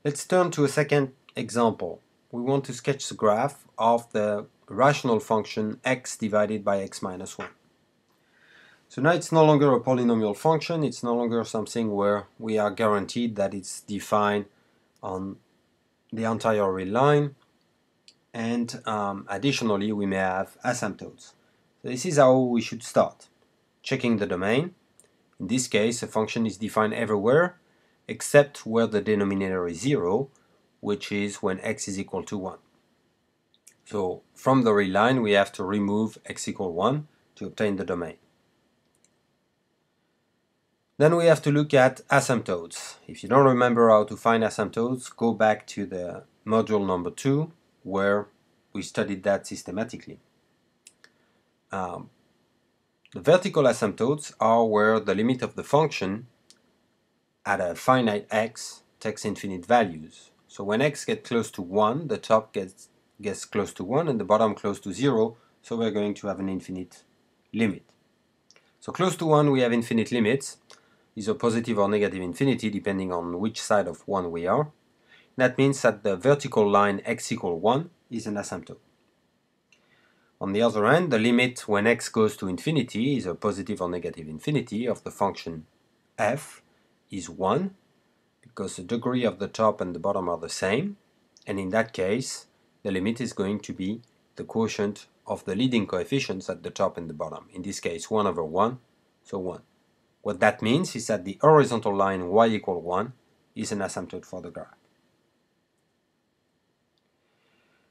Let's turn to a second example. We want to sketch the graph of the rational function x divided by x minus 1. So now it's no longer a polynomial function, it's no longer something where we are guaranteed that it's defined on the entire real line, and additionally we may have asymptotes. So this is how we should start. Checking the domain. In this case, a function is defined everywhere except where the denominator is 0, which is when x is equal to 1. So from the real line we have to remove x equal 1 to obtain the domain. Then we have to look at asymptotes. If you don't remember how to find asymptotes, go back to the module number 2 where we studied that systematically. The vertical asymptotes are where the limit of the function at a finite x takes infinite values. So when x gets close to 1, the top gets close to 1 and the bottom close to 0, so we're going to have an infinite limit. So close to 1 we have infinite limits, either positive or negative infinity depending on which side of 1 we are. That means that the vertical line x equal 1 is an asymptote. On the other hand, the limit when x goes to infinity is a positive or negative infinity of the function f is 1, because the degree of the top and the bottom are the same, and in that case the limit is going to be the quotient of the leading coefficients at the top and the bottom, in this case 1 over 1, so 1. What that means is that the horizontal line y equal 1 is an asymptote for the graph.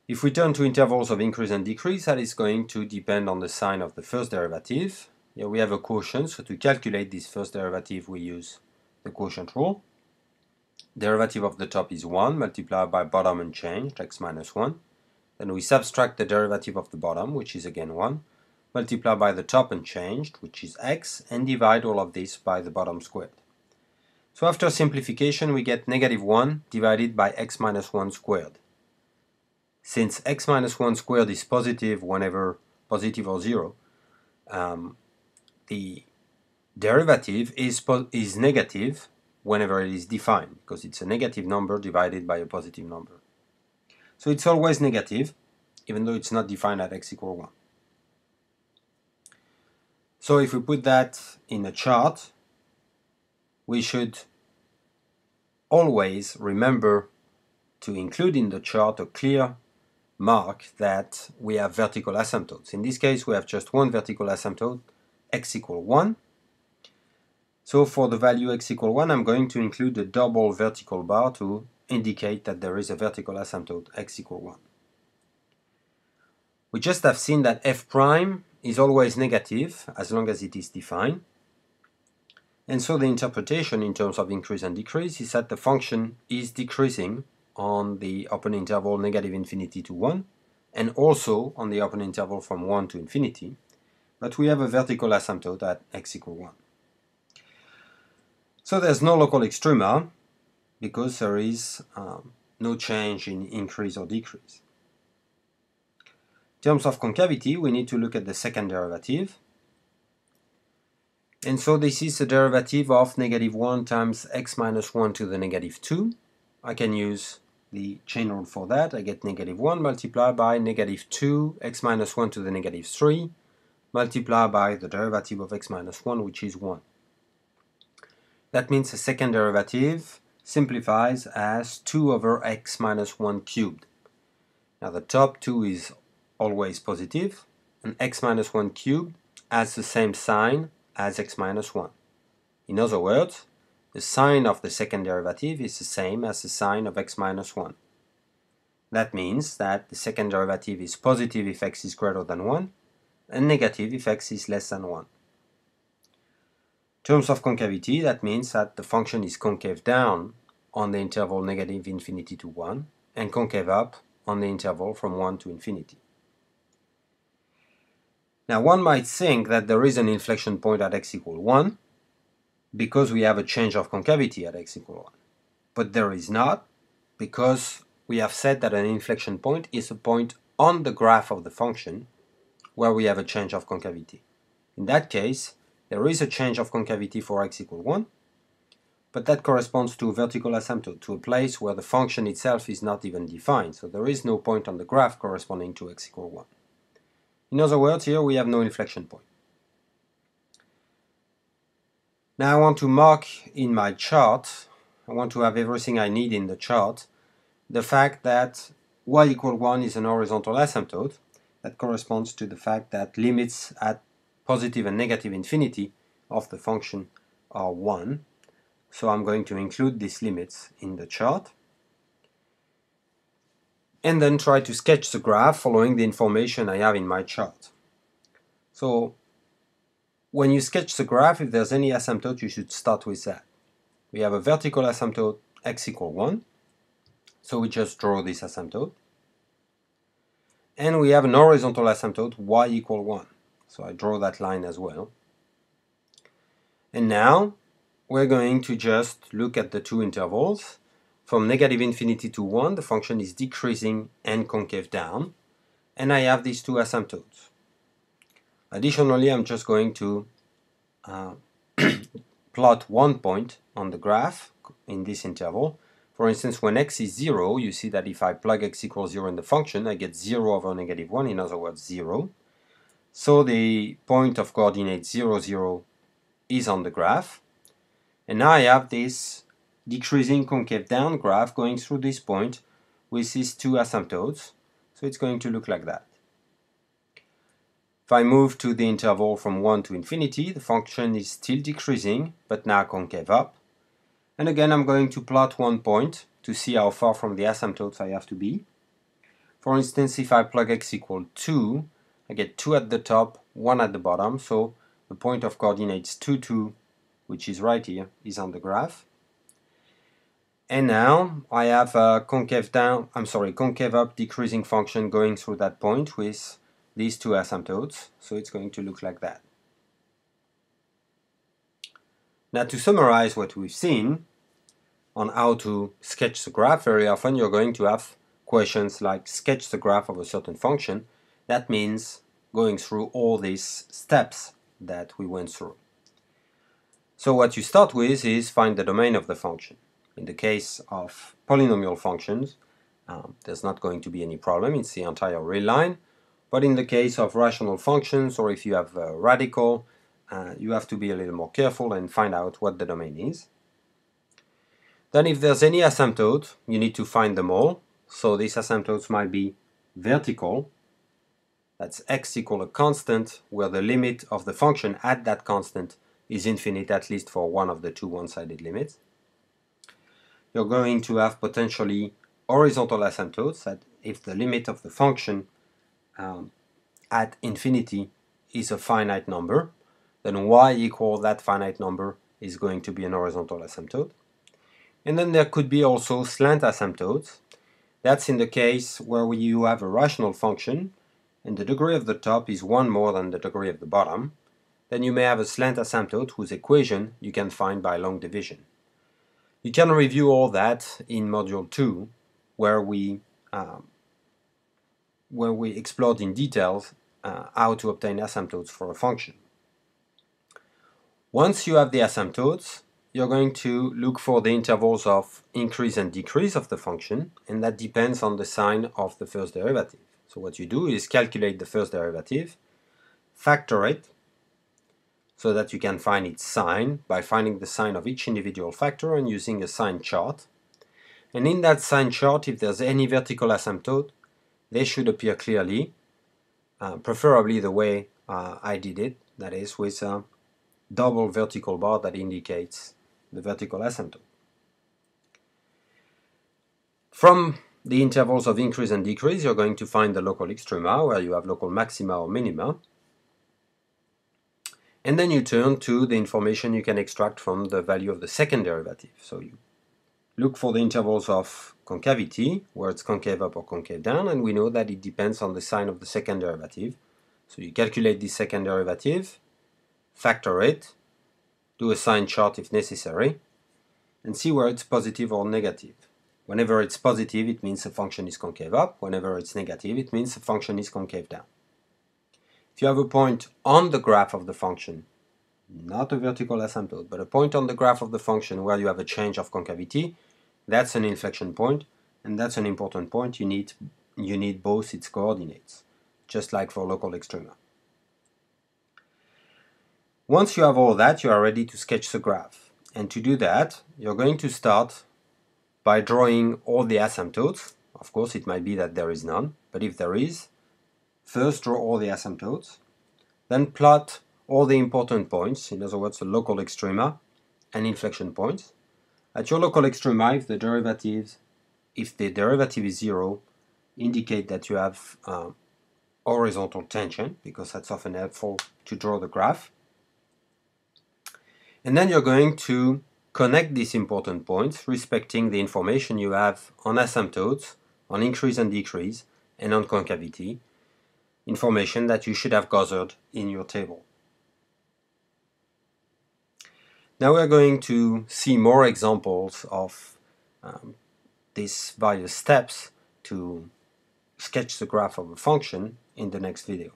If we turn to intervals of increase and decrease, that is going to depend on the sign of the first derivative. Here we have a quotient, so to calculate this first derivative we use the quotient rule. Derivative of the top is 1 multiplied by bottom unchanged, x minus 1. Then we subtract the derivative of the bottom, which is again 1, multiply by the top unchanged, which is x, and divide all of this by the bottom squared. So after simplification we get negative 1 divided by x minus 1 squared. Since x minus 1 squared is positive whenever positive or 0, the derivative is negative whenever it is defined, because it's a negative number divided by a positive number. So it's always negative, even though it's not defined at x equal 1. So if we put that in a chart, we should always remember to include in the chart a clear mark that we have vertical asymptotes. In this case we have just one vertical asymptote, x equal 1. So for the value x equal 1 I'm going to include a double vertical bar to indicate that there is a vertical asymptote x equal 1. We just have seen that f prime is always negative as long as it is defined. And so the interpretation in terms of increase and decrease is that the function is decreasing on the open interval negative infinity to 1, and also on the open interval from 1 to infinity, but we have a vertical asymptote at x equal 1. So there's no local extrema, because there is no change in increase or decrease. In terms of concavity, we need to look at the second derivative. And so this is the derivative of negative 1 times x minus 1 to the negative 2. I can use the chain rule for that. I get negative 1 multiplied by negative 2 x minus 1 to the negative 3 multiplied by the derivative of x minus 1, which is 1. That means the second derivative simplifies as 2 over x minus 1 cubed. Now the top 2 is always positive, and x minus 1 cubed has the same sign as x minus 1. In other words, the sign of the second derivative is the same as the sign of x minus 1. That means that the second derivative is positive if x is greater than 1, and negative if x is less than 1. In terms of concavity, that means that the function is concave down on the interval negative infinity to 1, and concave up on the interval from 1 to infinity. Now one might think that there is an inflection point at x equal 1, because we have a change of concavity at x equal 1. But there is not, because we have said that an inflection point is a point on the graph of the function where we have a change of concavity. In that case, there is a change of concavity for x equal 1, but that corresponds to a vertical asymptote, to a place where the function itself is not even defined, so there is no point on the graph corresponding to x equal 1. In other words, here we have no inflection point. Now I want to mark in my chart, I want to have everything I need in the chart, the fact that y equal 1 is an horizontal asymptote. That corresponds to the fact that limits at positive and negative infinity of the function are 1. So I'm going to include these limits in the chart. And then try to sketch the graph following the information I have in my chart. So when you sketch the graph, if there's any asymptote, you should start with that. We have a vertical asymptote x equal 1. So we just draw this asymptote. And we have an horizontal asymptote y equal 1. So I draw that line as well. And now we're going to just look at the two intervals. From negative infinity to 1, the function is decreasing and concave down. And I have these two asymptotes. Additionally, I'm just going to plot one point on the graph in this interval. For instance, when x is 0, you see that if I plug x equals 0 in the function, I get 0 over negative 1, in other words 0. So the point of coordinate 0, 0 is on the graph. And now I have this decreasing concave down graph going through this point with these two asymptotes. So it's going to look like that. If I move to the interval from 1 to infinity, the function is still decreasing, but now concave up. And again, I'm going to plot one point to see how far from the asymptotes I have to be. For instance, if I plug x equal 2, I get 2 at the top, 1 at the bottom, so the point of coordinates 2, 2, which is right here, is on the graph. And now I have a concave up decreasing function going through that point with these two asymptotes, so it's going to look like that. Now to summarize what we've seen on how to sketch the graph, very often you're going to have questions like sketch the graph of a certain function. That means going through all these steps that we went through. So what you start with is find the domain of the function. In the case of polynomial functions, there's not going to be any problem, it's the entire real line. But in the case of rational functions, or if you have a radical, you have to be a little more careful and find out what the domain is. Then if there's any asymptote, you need to find them all. So these asymptotes might be vertical. That's x equal a constant, where the limit of the function at that constant is infinite, at least for one of the two one-sided limits. You're going to have potentially horizontal asymptotes, that if the limit of the function at infinity is a finite number, then y equal that finite number is going to be an horizontal asymptote. And then there could be also slant asymptotes. That's in the case where you have a rational function and the degree of the top is 1 more than the degree of the bottom. Then you may have a slant asymptote whose equation you can find by long division. You can review all that in Module 2, where we explored in details how to obtain asymptotes for a function. Once you have the asymptotes, you're going to look for the intervals of increase and decrease of the function, and that depends on the sign of the first derivative. So what you do is calculate the first derivative, factor it, so that you can find its sign by finding the sign of each individual factor and using a sign chart. And in that sign chart, if there's any vertical asymptote, they should appear clearly, preferably the way I did it, that is with a double vertical bar that indicates the vertical asymptote. From the intervals of increase and decrease, you're going to find the local extrema, where you have local maxima or minima. And then you turn to the information you can extract from the value of the second derivative. So you look for the intervals of concavity, where it's concave up or concave down, and we know that it depends on the sign of the second derivative. So you calculate the second derivative, factor it, do a sign chart if necessary, and see where it's positive or negative. Whenever it's positive, it means the function is concave up. Whenever it's negative, it means the function is concave down. If you have a point on the graph of the function not a vertical asymptote, but a point on the graph of the function where you have a change of concavity. That's an inflection point, and that's an important point. You need both its coordinates, just like for local extrema. Once you have all that, you are ready to sketch the graph. And to do that, you're going to start by drawing all the asymptotes. Of course, it might be that there is none, but if there is, first draw all the asymptotes, then plot all the important points, in other words, the local extrema and inflection points. At your local extrema, if the derivative is 0, indicate that you have horizontal tension, because that's often helpful to draw the graph. And then you're going to connect these important points respecting the information you have on asymptotes, on increase and decrease, and on concavity, information that you should have gathered in your table. Now we're going to see more examples of these various steps to sketch the graph of a function in the next video.